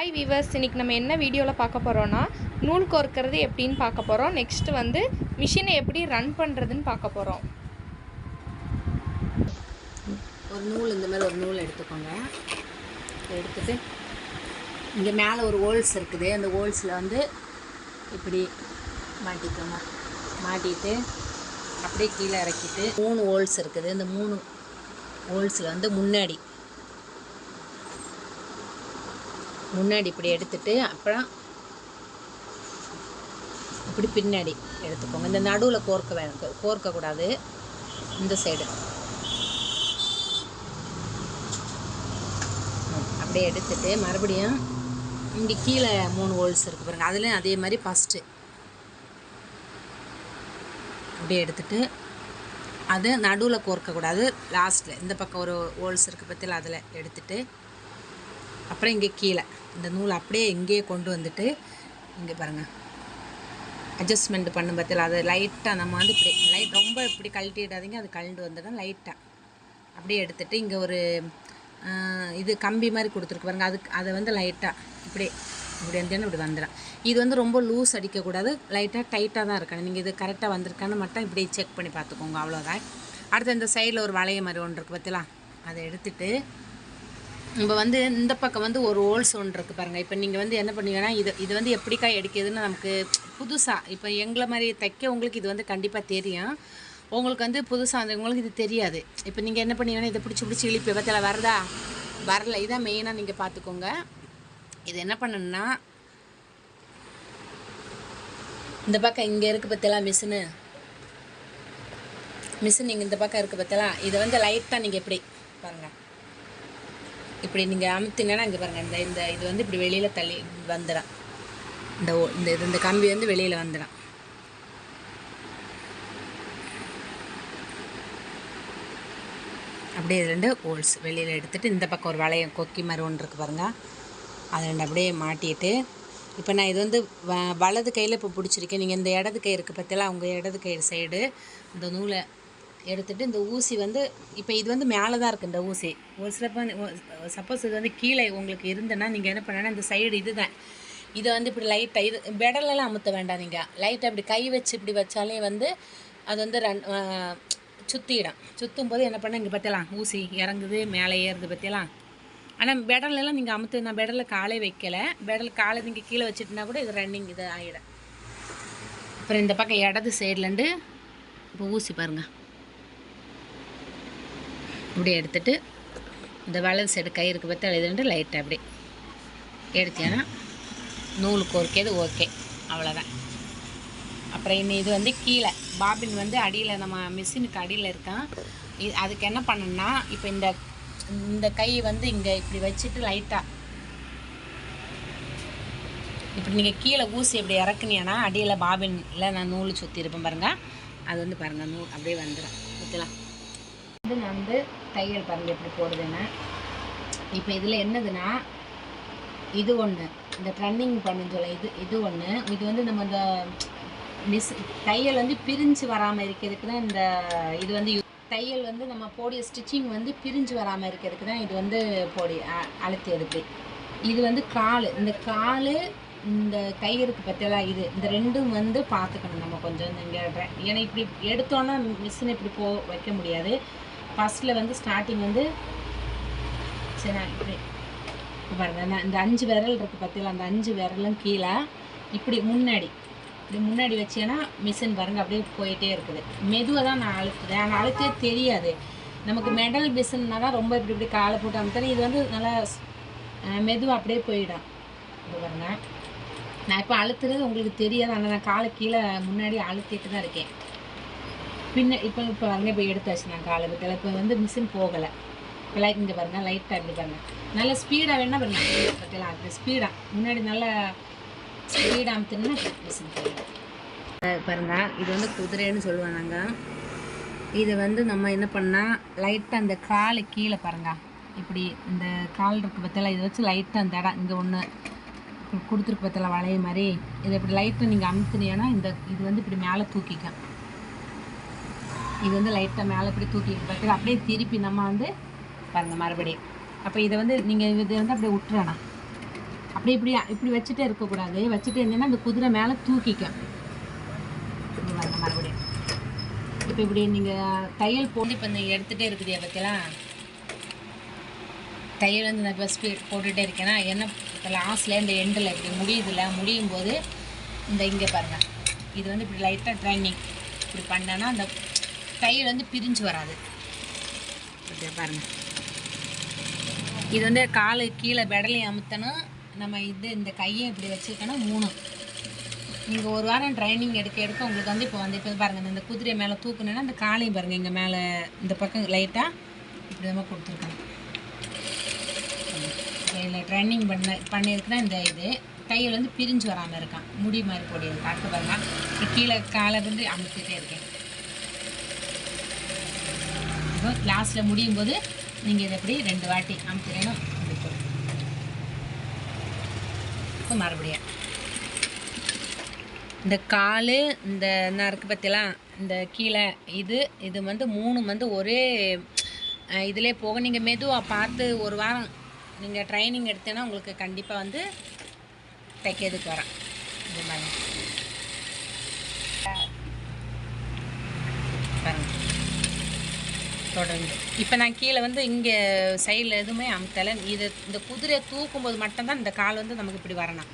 Hi viewers, இன்றைக்கி நம்ம என்ன வீடியோவில் பார்க்க போகிறோன்னா நூல் கோர்க்கிறது எப்படின்னு பார்க்க போகிறோம். நெக்ஸ்ட்டு வந்து மிஷினை எப்படி ரன் பண்ணுறதுன்னு பார்க்க போகிறோம். ஒரு நூல் இந்த மாதிரி ஒரு நூல் எடுத்துக்கோங்க. எடுத்துகிட்டு இங்கே மேலே ஒரு ஹோல்ஸ் இருக்குது. அந்த ஹோல்ஸில் வந்து இப்படி மாட்டிக்கோங்க. மாட்டிட்டு அப்படியே கீழே இறக்கிட்டு 3 ஹோல்ஸ் இருக்குது. இந்த 3 ஹோல்ஸில் வந்து முன்னாடி இப்படி எடுத்துட்டு அப்புறம் இப்படி பின்னாடி எடுத்துக்கோங்க. இந்த நடுவில் கோர்க்கக்கூடாது. இந்த சைடு அப்படியே எடுத்துட்டு மறுபடியும் இங்கே கீழே 3 ஹோல்ஸ் இருக்குது பாருங்கள். அதுலேயும் அதே மாதிரி ஃபஸ்ட்டு அப்படியே எடுத்துட்டு அது நடுவில் கோர்க்கக்கூடாது. லாஸ்ட்டில் இந்த பக்கம் ஒரு ஹோல்ஸ் இருக்குது பற்றியில் அதில் எடுத்துட்டு அப்புறம் இங்கே கீழே இந்த நூல் அப்படியே இங்கேயே கொண்டு வந்துட்டு இங்கே பாருங்கள் அட்ஜஸ்ட்மெண்ட் பண்ணும் பற்றியில் அதை லைட்டாக நம்ம வந்து இப்படி ரொம்ப இப்படி கழட்டிடாதீங்க. அது கழண்டு வந்துடும். லைட்டாக அப்படியே எடுத்துகிட்டு இங்கே ஒரு இது கம்பி மாதிரி கொடுத்துருக்கு பாருங்கள். அதை வந்து லைட்டாக இப்படி இருந்தேன்னு இப்படி வந்துடும். இது வந்து ரொம்ப லூஸ் அடிக்கக்கூடாது. லைட்டாக டைட்டாக தான் இருக்கணும். நீங்கள் இது கரெக்டாக வந்திருக்கான்னு மட்டும் இப்படி செக் பண்ணி பார்த்துக்கோங்க. அவ்வளோதான். அடுத்து இந்த சைடில் ஒரு வளைய மாதிரி ஒன்று இருக்குது பற்றிலாம். அதை எடுத்துகிட்டு நம்ம வந்து இந்த பக்கம் வந்து ஒரு ஹோல்ஸ் ஒன்று இருக்குது பாருங்கள். இப்போ நீங்கள் வந்து என்ன பண்ணுவீங்கன்னா இது வந்து எப்படிக்கா எடுக்கிறதுன்னு நமக்கு புதுசாக இப்போ எங்களை மாதிரி தைக்கவங்களுக்கு இது வந்து கண்டிப்பாக தெரியும். உங்களுக்கு வந்து புதுசாக வந்தவங்களுக்கு இது தெரியாது. இப்போ நீங்கள் என்ன பண்ணுவீங்கன்னா இதை பிடிச்சி இழிப்பு பற்றியில் வரதா வரல. இதான் மெயினாக நீங்கள் பார்த்துக்கோங்க. இது என்ன பண்ணணுன்னா இந்த பக்கம் இங்கே இருக்குது பற்றியெல்லாம் மிஷின் நீங்கள் இந்த பக்கம் இருக்குது பற்றியெல்லாம் இதை வந்து லைட்டாக நீங்கள் எப்படி பாருங்கள் இப்படி நீங்கள் அமுத்திங்கன்னா இங்கே பாருங்கள் இந்த இது வந்து இப்படி வெளியில் தள்ளி வந்துடும். இந்த கம்பி வந்து வெளியில் வந்துடும். அப்படியே 2 ஹோல்ஸ் வெளியில் எடுத்துகிட்டு இந்த பக்கம் ஒரு வளையம் கொக்கி மாதிரி ஒன்று இருக்குது பாருங்கள். அதை 2 அப்படியே மாட்டிட்டு இப்போ நான் இது வந்து வலது கையில் இப்போ பிடிச்சிருக்கேன். நீங்கள் இந்த இடது கை இருக்குது பற்றியெல்லாம் அவங்க இடது கை சைடு இந்த நூலை எடுத்துகிட்டு இந்த ஊசி வந்து இப்போ இது வந்து மேலே தான் இருக்குது. இந்த ஊசி ஒரு சிலப்போ சப்போஸ் இது வந்து கீழே உங்களுக்கு இருந்ததுன்னா நீங்கள் என்ன பண்ணனா இந்த சைடு இதுதான் இதை வந்து இப்படி லைட்டாக இது பெடலெல்லாம் அமுத்த வேண்டாம். நீங்கள் லைட்டாக இப்படி கை வச்சு இப்படி வச்சாலே வந்து அது வந்து சுற்றும் போது என்ன பண்ண இங்கே பற்றியலாம் ஊசி இறங்குது மேலே ஏறுது பற்றியலாம். ஆனால் பெடலெல்லாம் நீங்கள் அமுத்து. நான் பெடலில் காலே வைக்கலை. காலை நீங்கள் கீழே வச்சுட்டுனா கூட இது ரன்னிங் இது ஆகிடும். அப்புறம் இந்த பக்கம் இடது சைட்லேருந்து இப்போ ஊசி பாருங்கள் இப்படி எடுத்துகிட்டு இந்த வலது சைடு கை இருக்குது பற்றி எழுதுண்டு லைட்டாக அப்படி எடுத்தீங்கன்னா நூல் கோர்க்கிறது ஓகே. அவ்வளோதான். அப்புறம் இன்னும் இது வந்து கீழே பாபின் வந்து அடியில் நம்ம மிஷினுக்கு அடியில் இருக்கான். அதுக்கு என்ன பண்ணணும்னா இப்போ இந்த கை வந்து இங்கே இப்படி வச்சுட்டு லைட்டாக இப்படி நீங்கள் கீழே ஊசி இப்படி இறக்குனீங்கன்னா அடியில் பாபினில் நான் நூல் சுற்றி இருப்பேன் பாருங்கள். அது வந்து பாருங்கள் நூல் அப்படியே வந்துடும். ஓகேலாம் இது நான் வந்து தையல் பாருங்கள் எப்படி போடுதுன்னு. இப்போ இதில் என்னதுன்னா இது ஒன்று இந்த ட்ரன்னிங் பண்ணுன்னு சொல்ல இது ஒன்று. இது வந்து நம்ம இந்த தையல் வந்து பிரிஞ்சு வராமல் இருக்கிறதுக்கு தான் இது வந்து தையல் வந்து நம்ம போடிய ஸ்டிச்சிங் வந்து பிரிஞ்சு வராமல் இருக்கிறதுக்கு தான் இது வந்து அழுத்தி எடுத்து. இது வந்து இந்த கால் இந்த கை இருக்குது பற்றியெல்லாம் இந்த ரெண்டும் வந்து பார்த்துக்கணும் நம்ம கொஞ்சம். இங்கே ஏன்னா இப்படி எடுத்தோன்னா மிஷினை இப்படி வைக்க முடியாது. ஃபஸ்ட்டில் வந்து ஸ்டார்டிங் வந்து சரி நான் இப்படி பாருங்கள். நான் இந்த 5 விரல் இருக்குது பற்றியில் அந்த 5 விரலும் கீழே இப்படி முன்னாடி வச்சேன்னா மிஷின் பாருங்கள் அப்படியே போயிட்டே இருக்குது. மெதுவாக தான் நான் அழுத்துறேன். ஆனால் அழுத்தே தெரியாது நமக்கு. மெடல் மிஷின்னா தான் ரொம்ப இப்படி காலை போட்டு அமுத்தேன். இது வந்து நல்லா மெதுவாக அப்படியே போயிடும். இது பாருங்கள் நான் இப்போ அழுத்துறது உங்களுக்கு தெரியாது. ஆனால் நான் காலை கீழே முன்னாடி அழுத்திட்டு தான் இருக்கேன். இப்போ பாருங்க இப்போ எடுத்தாச்சு நான் காலை பற்றியில். இப்போ வந்து மிஷின் போகலை. இப்போ இங்கே பாருங்கள் லைட்டாக இப்படி பாருங்கள். நல்லா ஸ்பீடாக வேணா பாருங்கள் பற்றியெல்லாம் அப்படி ஸ்பீடாக முன்னாடி நல்லா ஸ்பீடாக அமுத்துனா மிஷின் போயிடும் பாருங்கள். இது வந்து குதிரைன்னு சொல்லுவேன் நாங்கள். இது வந்து நம்ம என்ன பண்ணால் லைட்டாக அந்த காலை கீழே பாருங்கள் இப்படி இந்த கால் இருக்குது பற்றியெல்லாம் இதை வச்சு லைட்டாக அந்த இடம் இங்கே ஒன்று கொடுத்துருக்கு பற்றியெல்லாம் வளைய மாதிரி இதை இப்படி லைட்டாக நீங்கள் அமுத்துனீங்கன்னா இது வந்து இப்படி மேலே தூக்கிக்கும். இது வந்து லைட்டாக மேலே இப்படி தூக்கிட்டு பார்த்து அப்படியே திருப்பி நம்ம வந்து பாருங்கள் மறுபடியும். அப்போ இதை வந்து நீங்கள் இது வந்து அப்படியே விட்டுறணும். அப்படி இப்படி இப்படி வச்சுட்டே இருக்கக்கூடாது. வச்சுட்டு இருந்தீங்கன்னா அந்த குதிரை மேலே தூக்கிக்கும். இப்படி பாருங்க மறுபடியும். இப்போ இப்படி நீங்கள் தையல் போட்டு இப்போ நீங்கள் எடுத்துகிட்டே இருக்குது பற்றிலாம் தையல் வந்து நான் இப்போ ஸ்பீட் போட்டுகிட்டே இருக்கேன்னா என்ன இப்போ லாஸ்ட்டில் இந்த எண்டில் இப்படி முடியுதுல, முடியும் போது இந்த இங்கே பாருங்கள், இது வந்து இப்படி லைட்டாக ட்ரைனிங் இப்படி பண்ணேன்னா அந்த தையல் வந்து பிரிஞ்சு வராது. இப்படி பாருங்கள். இது வந்து காலு கீழே பெடலையும் அமுத்தணும். நம்ம இந்த கையை இப்படி வச்சுக்கணும் 3. நீங்கள் ஒரு வாரம் ட்ரைனிங் எடுக்க உங்களுக்கு வந்து இப்போ பாருங்கள், இந்த குதிரை மேலே தூக்குனேன்னா அந்த காலையும் பாருங்கள், இங்கே மேலே இந்த பக்கம் லைட்டாக இப்படி தான் கொடுத்துருக்கணும். இதில் ட்ரைனிங் பண்ணியிருக்குன்னா இந்த இது தையல் வந்து பிரிஞ்சு வராமல் இருக்கான், முடி மாதிரி போடியது. அடுத்து பாருங்கள், கீழே காலை வந்து அமுத்திட்டே இருக்கேன். இப்போ லாஸ்ட்டில் முடியும் போது நீங்கள் இதை எப்படி 2 வாட்டி அமுத்துறேன்னா அப்படி போடும். இப்போ மறுபடியும் இந்த கால் இந்த என்ன இருக்குது பற்றிலாம் இந்த கீழே இது வந்து 3 வந்து ஒரே இதிலே போக நீங்கள் மெதுவாக பார்த்து ஒரு வாரம் நீங்கள் ட்ரைனிங் எடுத்தேன்னா உங்களுக்கு கண்டிப்பாக வந்து தைக்கிறதுக்கு வரேன். இது மாதிரி பாருங்கள் தொடர்ந்து. இப்போ நான் கீழே வந்து இங்கே சைடில் எதுவுமே அமுத்தலை. இந்த குதிரையை தூக்கும்போது மட்டும்தான் இந்த கால் வந்து நமக்கு இப்படி வரணும்.